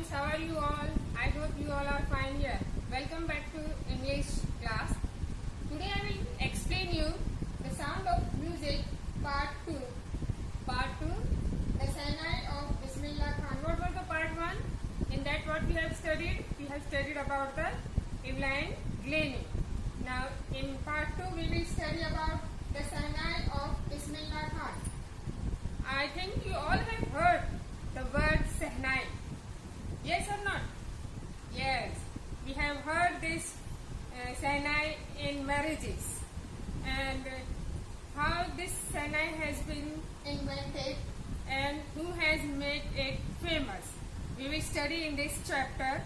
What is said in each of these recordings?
students, how are you all? I hope you all are fine here. Welcome back to English class. Today I will explain you the sound of music part 2. Part 2, the Sehnai of Bismillah Khan. What was the part 1? In that what we have studied? We have studied about the Evelyn Glennie. Now in part 2 we will study about the Sehnai of Bismillah Khan. I think you all have heard the word Sehnai. Yes or not? Yes. We have heard this Sehnai in marriages. And how this Sehnai has been invented and who has made it famous. We will study in this chapter.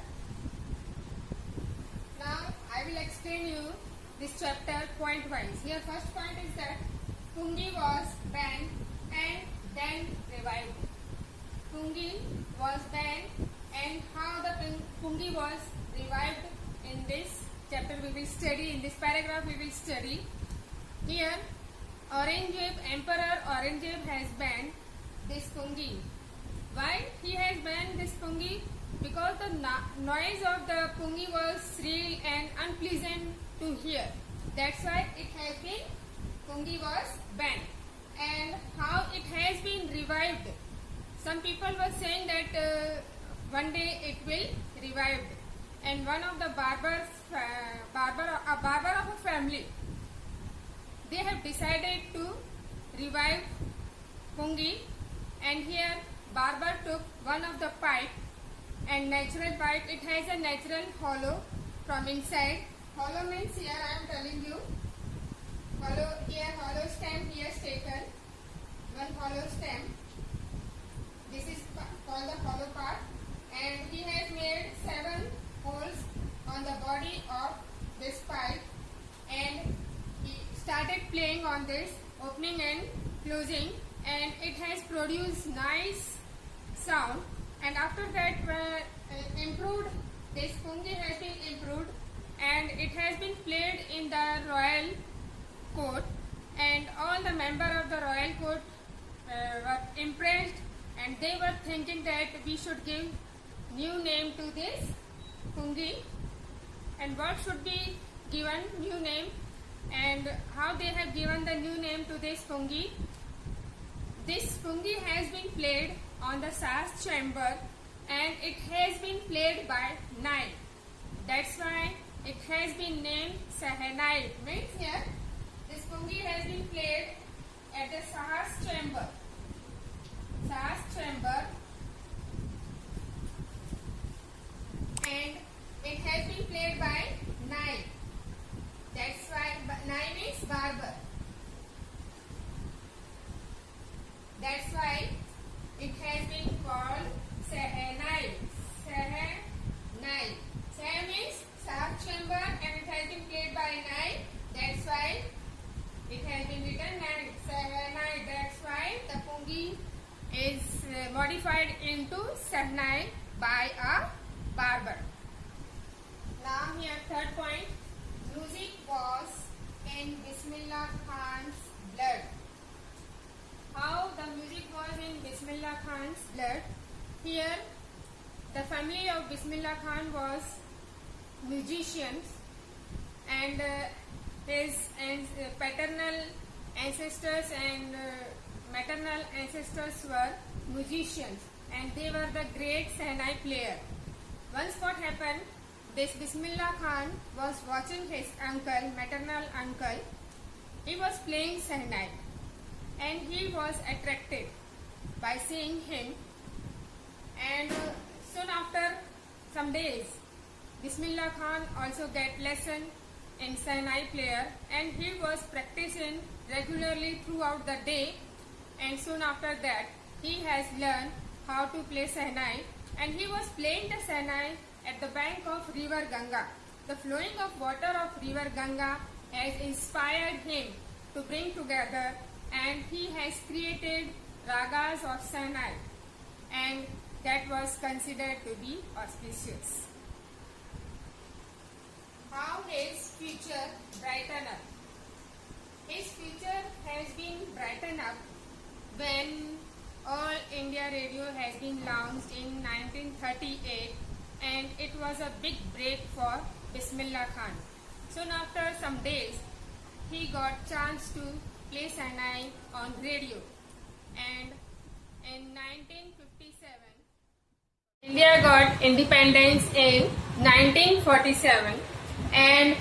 Now I will explain you this chapter point wise. Here first point is that Pungi was banned and then revived. Pungi was banned and how the Pungi was revived in this chapter we will study. In this paragraph we will study. Here Aurangzeb, Emperor Aurangzeb has banned this Pungi. Why he has banned this Pungi? Because the noise of the Pungi was shrill and unpleasant to hear. That's why it has been, Pungi was banned. And how it has been revived. Some people were saying that one day it will revive. And one of the barber of a family, they have decided to revive Pungi. And here barber took one of the pipe and natural pipe. It has a natural hollow from inside. Hollow means here I am telling you. Hollow, here hollow stem he has taken. One hollow stem. This is called the hollow part. And he has made 7 holes on the body of this pipe. And he started playing on this, opening and closing. And it has produced nice sound. And after that improved, this Pungi has been improved. And it has been played in the royal court. And all the members of the royal court were impressed and they were thinking that we should give new name to this Pungi, and what should be given new name and how they have given the new name to this Pungi. This Pungi has been played on the Shah's chamber and it has been played by 9. That's why it has been named Sehnai. Means here this Pungi has been played at the Shah's chamber. Shah's chamber, and it has been played by 9. That's why 9 means barber. That's why it has been called Sehnai. Sehnai. Seh means Shah's chamber and it has been played by 9. That's why it has been written Sehnai. That's why the Pungi is modified into Sehnai by a barber. Now here third point, music was in Bismillah Khan's blood. How the music was in Bismillah Khan's blood? Here the family of Bismillah Khan was musicians and his paternal ancestors and maternal ancestors were musicians and they were the great Sehnai player. Once what happened, this Bismillah Khan was watching his uncle, maternal uncle. He was playing Sehnai and he was attracted by seeing him, and soon after some days Bismillah Khan also get lesson in Sehnai player and he was practicing regularly throughout the day. And soon after that, he has learned how to play Sehnai and he was playing the Sehnai at the bank of river Ganga. The flowing of water of river Ganga has inspired him to bring together and he has created ragas of Sehnai and that was considered to be auspicious. How his future brightened up. His future has been brightened up when All India Radio has been launched in 1930. 1938, and it was a big break for Bismillah Khan. Soon after some days, he got chance to play Sahnai on radio, and in 1957, India got independence in 1947, and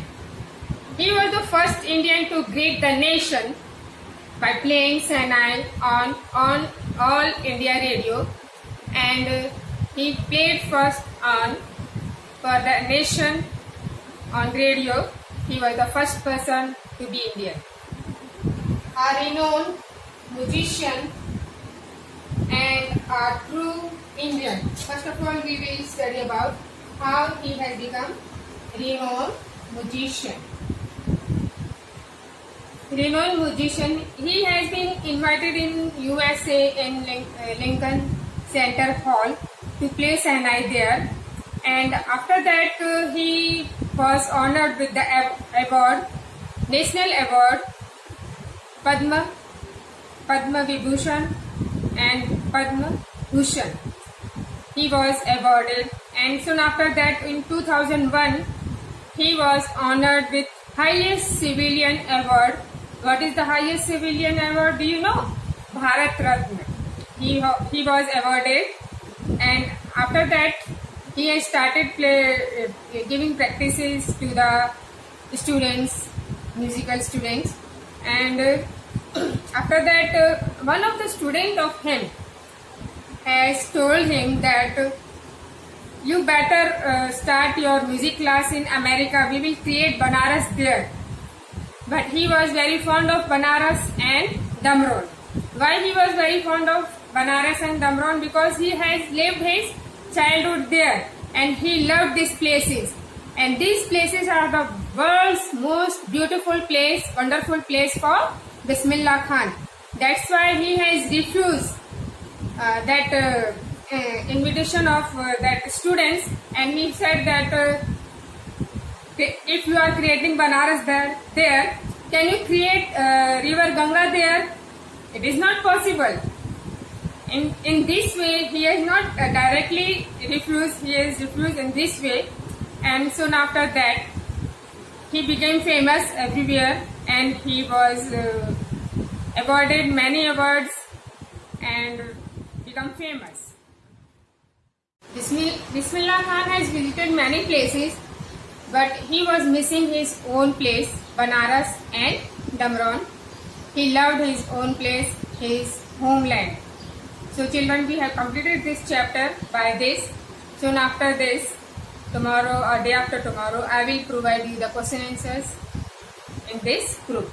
he was the first Indian to greet the nation by playing Sahnai on All India Radio, and he played first on for the nation on radio. He was the first person to be Indian. A renowned musician and a true Indian. First of all, we will study about how he has become renowned musician. Renowned musician. He has been invited in USA in Lincoln Center Hall to play Sahnai there, and after that he was honored with the award, National Award, Padma Vibhushan and Padma Bhushan. He was awarded, and soon after that in 2001 he was honored with highest civilian award. What is the highest civilian award? Do you know? Bharat Ratna. He was awarded, and after that he has started giving practices to the students, musical students, and after that one of the students of him has told him that you better start your music class in America. We will create Banaras there. But he was very fond of Banaras and Damron. Why he was very fond of Banaras and Damron? Because he has lived his childhood there and he loved these places. And these places are the world's most beautiful place, wonderful place for Bismillah Khan. That's why he has refused that invitation of that students, and he said that if you are creating Banaras there, can you create river Ganga there? It is not possible. In this way, he has not directly refused, he has refused in this way, and soon after that, he became famous everywhere, and he was awarded many awards and become famous. Bismillah Khan has visited many places, but he was missing his own place, Banaras and Damron. He loved his own place, his homeland. So children, we have completed this chapter by this. Soon after this, tomorrow or day after tomorrow, I will provide you the question answers in this group.